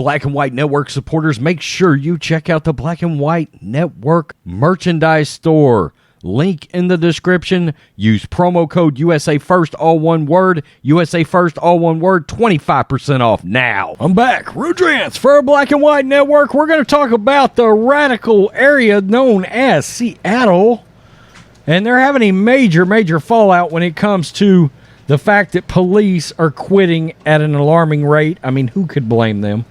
Black and White Network supporters, make sure you check out the Black and White Network merchandise store. Link in the description. Use promo code USA First, all one word. USA First, all one word. 25% off now. I'm back. Rudrance for Black and White Network. We're going to talk about the radical area known as Seattle. And they're having a major fallout when it comes to the fact that police are quitting at an alarming rate. I mean, who could blame them?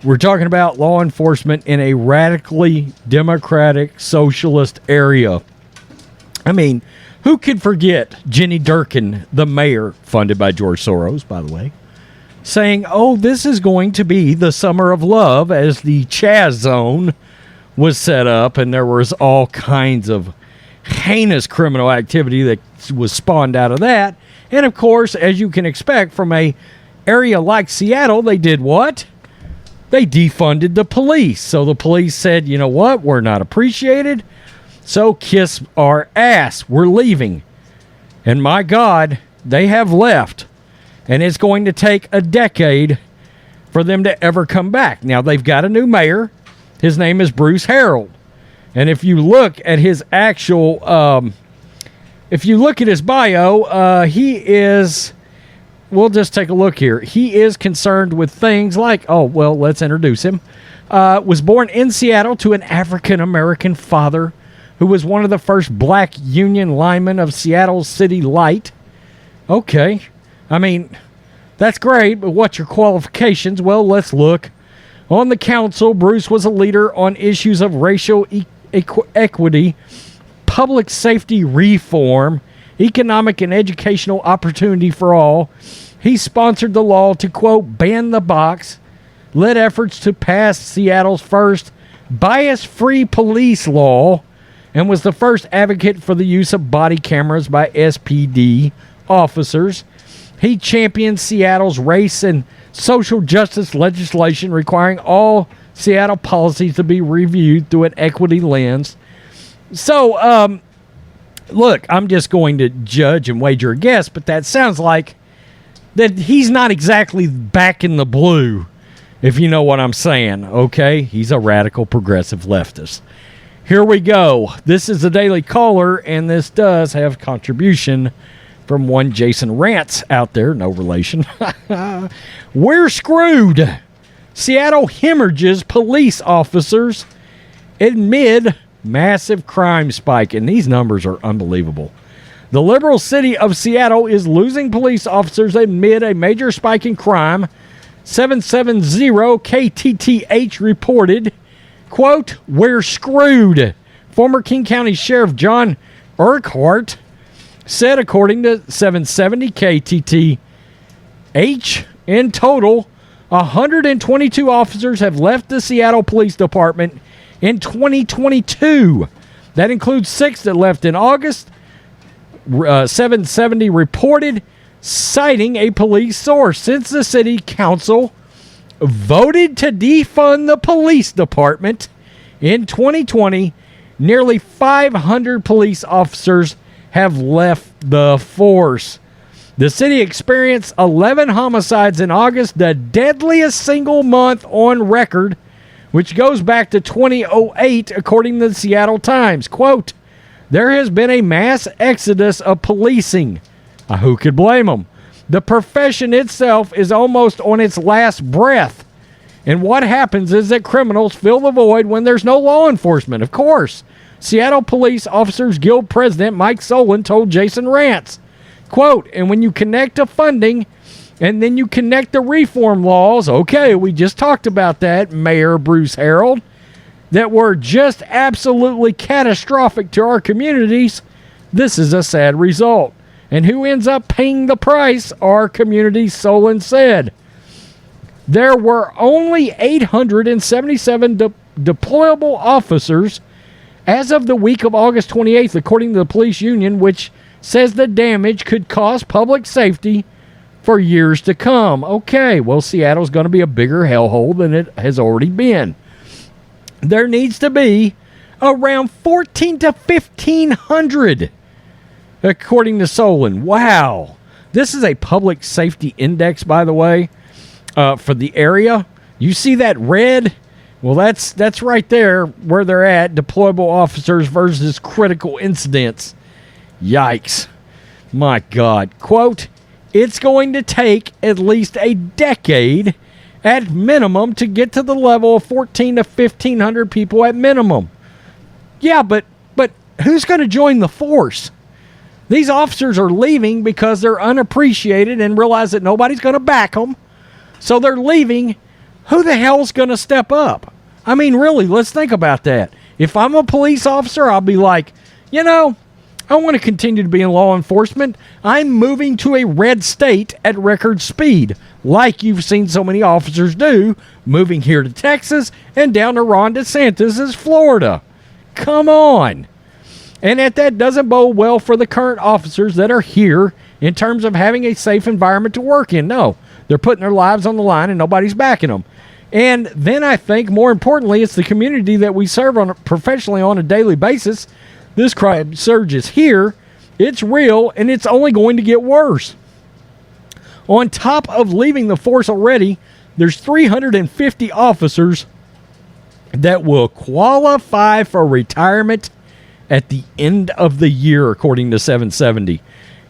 We're talking about law enforcement in a radically democratic socialist area. I mean, who could forget Jenny Durkin, the mayor, funded by George Soros, by the way, saying, oh, this is going to be the summer of love, as the Chaz Zone was set up, and there was all kinds of heinous criminal activity that was spawned out of that. And, of course, as you can expect from a area like Seattle, they did what? They defunded the police. So the police said, you know what? We're not appreciated. So kiss our ass. We're leaving. And my God, they have left. And it's going to take a decade for them to ever come back. Now, they've got a new mayor. His name is Bruce Harold. And if you look at his actual, if you look at his bio, he is... We'll just take a look here. He is concerned with things like, oh, well, let's introduce him. Was born in Seattle to an African-American father who was one of the first black union linemen of Seattle City Light. Okay. I mean, that's great, but what's your qualifications? Well, let's look. On the council, Bruce was a leader on issues of racial equity, public safety reform, economic and educational opportunity for all. He sponsored the law to, quote, ban the box, led efforts to pass Seattle's first bias-free police law, and was the first advocate for the use of body cameras by SPD officers. He championed Seattle's race and social justice legislation requiring all Seattle policies to be reviewed through an equity lens. So, look, I'm just going to judge and wager a guess, but that sounds like that he's not exactly back in the blue, if you know what I'm saying, okay? He's a radical progressive leftist. Here we go. This is the Daily Caller, and this does have contribution from one Jason Rants out there, no relation. We're screwed. Seattle hemorrhages police officers amid massive crime spike, and these numbers are unbelievable. The liberal city of Seattle is losing police officers amid a major spike in crime. 770 KTTH reported, quote, we're screwed. Former King County Sheriff John Urquhart said, according to 770 KTTH, in total, 122 officers have left the Seattle Police Department in 2022. That includes 6 that left in August. 770 reported, citing a police source. Since the city council voted to defund the police department in 2020, nearly 500 police officers have left the force. The city experienced 11 homicides in August, the deadliest single month on record, which goes back to 2008, according to the Seattle Times. Quote, there has been a mass exodus of policing. Who could blame them? The profession itself is almost on its last breath. And what happens is that criminals fill the void when there's no law enforcement. Of course, Seattle Police Officers Guild President Mike Solon told Jason Rants, quote, and when you connect to funding and then you connect the reform laws, okay, we just talked about that, Mayor Bruce Harold, that were just absolutely catastrophic to our communities, this is a sad result. And who ends up paying the price? Our community, Solon said. There were only 877 deployable officers as of the week of August 28th, according to the police union, which says the damage could cost public safety for years to come. Okay, well, Seattle's going to be a bigger hellhole than it has already been. There needs to be around 14 to 1,500, according to Solon. Wow. This is a public safety index, by the way, for the area. You see that red? Well, that's right there where they're at, deployable officers versus critical incidents. Yikes. My God. Quote, it's going to take at least a decade at minimum to get to the level of 14 to 1,500 people at minimum. Yeah, but who's going to join the force? These officers are leaving because they're unappreciated and realize that nobody's going to back them. So they're leaving. Who the hell's going to step up? I mean, really, let's think about that. If I'm a police officer, I'll be like, I want to continue to be in law enforcement. I'm moving to a red state at record speed, like you've seen so many officers do, moving here to Texas and down to Ron DeSantis' Florida. Come on. And that doesn't bode well for the current officers that are here in terms of having a safe environment to work in. No, they're putting their lives on the line and nobody's backing them. And then I think, more importantly, it's the community that we serve professionally on a daily basis. This crime surge is here, it's real, and it's only going to get worse. On top of leaving the force already, there's 350 officers that will qualify for retirement at the end of the year, according to 770.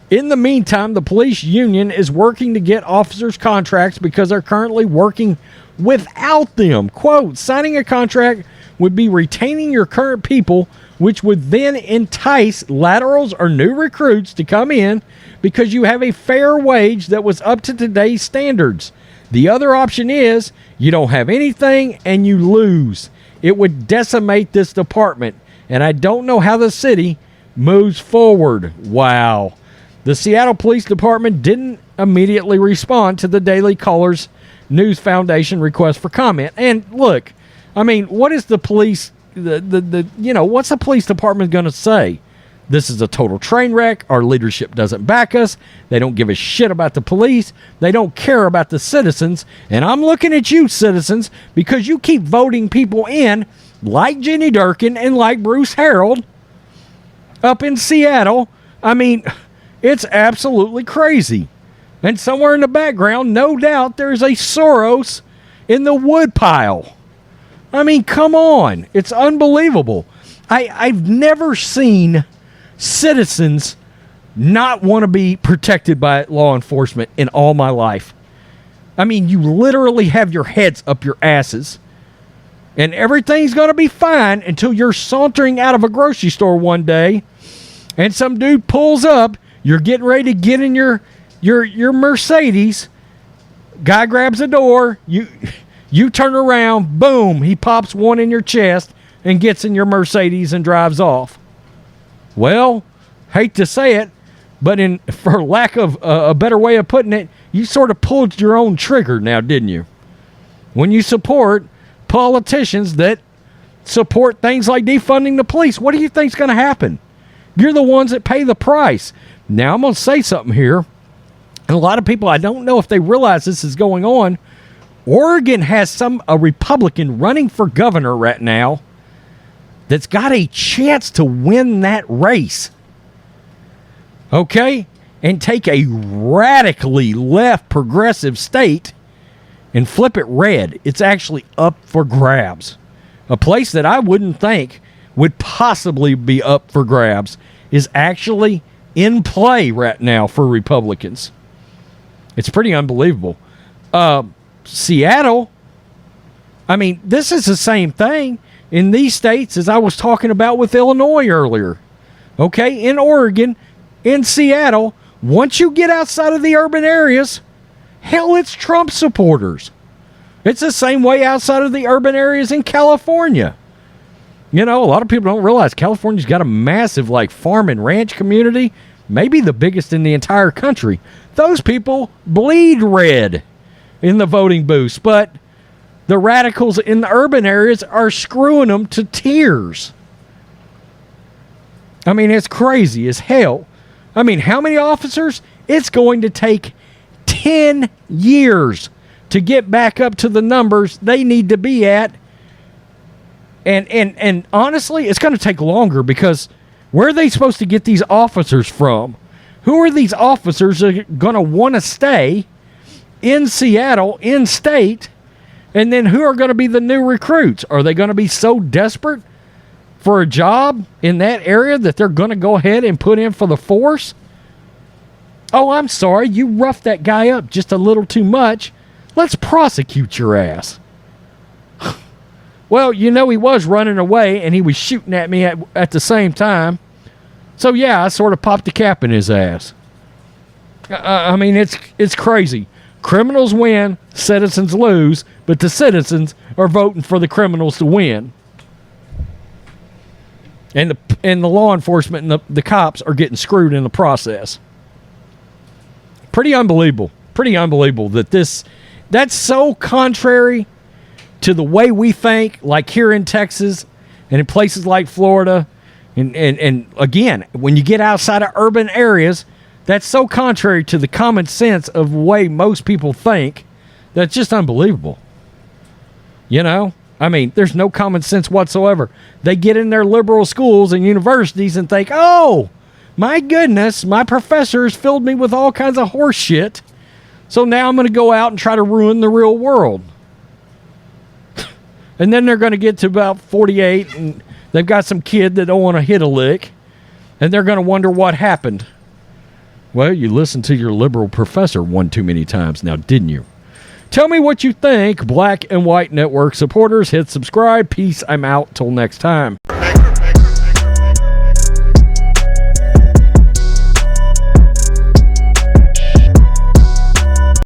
In the meantime, the police union is working to get officers contracts because they're currently working without them. Quote, signing a contract would be retaining your current people, which would then entice laterals or new recruits to come in because you have a fair wage that was up to today's standards. The other option is you don't have anything and you lose. It would decimate this department, and I don't know how the city moves forward. Wow. The Seattle Police Department didn't immediately respond to the Daily Caller's News Foundation request for comment. And look, I mean, what is the police, what's the police department going to say? This is a total train wreck. Our leadership doesn't back us. They don't give a shit about the police. They don't care about the citizens. And I'm looking at you, citizens, because you keep voting people in like Jenny Durkin and like Bruce Harold up in Seattle. I mean, it's absolutely crazy. And somewhere in the background, no doubt, there's a Soros in the woodpile. I mean, come on. It's unbelievable. I've never seen citizens not want to be protected by law enforcement in all my life. I mean, you literally have your heads up your asses, and everything's going to be fine until you're sauntering out of a grocery store one day, and some dude pulls up, you're getting ready to get in your Mercedes, guy grabs the door, you turn around, boom, he pops one in your chest and gets in your Mercedes and drives off. Well, hate to say it, but for lack of a better way of putting it, you sort of pulled your own trigger now, didn't you? When you support politicians that support things like defunding the police, what do you think's going to happen? You're the ones that pay the price. Now, I'm going to say something here. And a lot of people, I don't know if they realize this is going on. Oregon has a Republican running for governor right now that's got a chance to win that race. Okay? And take a radically left progressive state and flip it red. It's actually up for grabs. A place that I wouldn't think would possibly be up for grabs is actually in play right now for Republicans. It's pretty unbelievable. Seattle, I mean, this is the same thing in these states as I was talking about with Illinois earlier. Okay, in Oregon, in Seattle, once you get outside of the urban areas, hell, it's Trump supporters. It's the same way outside of the urban areas in California. You know, a lot of people don't realize California's got a massive, farm and ranch community, maybe the biggest in the entire country. Those people bleed red in the voting booths, but the radicals in the urban areas are screwing them to tears. I mean, it's crazy as hell. I mean, how many officers? It's going to take 10 years to get back up to the numbers they need to be at. And honestly, it's going to take longer because where are they supposed to get these officers from? Who are these officers that are going to want to stay in Seattle, in state? And then who are going to be the new recruits? Are they going to be so desperate for a job in that area that they're going to go ahead and put in for the force? Oh, I'm sorry, you roughed that guy up just a little too much. Let's prosecute your ass. Well, you know, he was running away and he was shooting at me at the same time. So, yeah, I sort of popped the cap in his ass. I mean, it's crazy. Criminals win, citizens lose, but the citizens are voting for the criminals to win. And the law enforcement and the cops are getting screwed in the process. Pretty unbelievable. Pretty unbelievable that that's so contrary to the way we think, like here in Texas and in places like Florida. And again, when you get outside of urban areas, that's so contrary to the common sense of the way most people think. That's just unbelievable. You know? I mean, there's no common sense whatsoever. They get in their liberal schools and universities and think, oh, my goodness, my professors filled me with all kinds of horse shit. So now I'm going to go out and try to ruin the real world. And then they're going to get to about 48 and they've got some kid that don't want to hit a lick. And they're going to wonder what happened. Well, you listened to your liberal professor one too many times now, didn't you? Tell me what you think, Black and White Network supporters. Hit subscribe. Peace. I'm out. Till next time.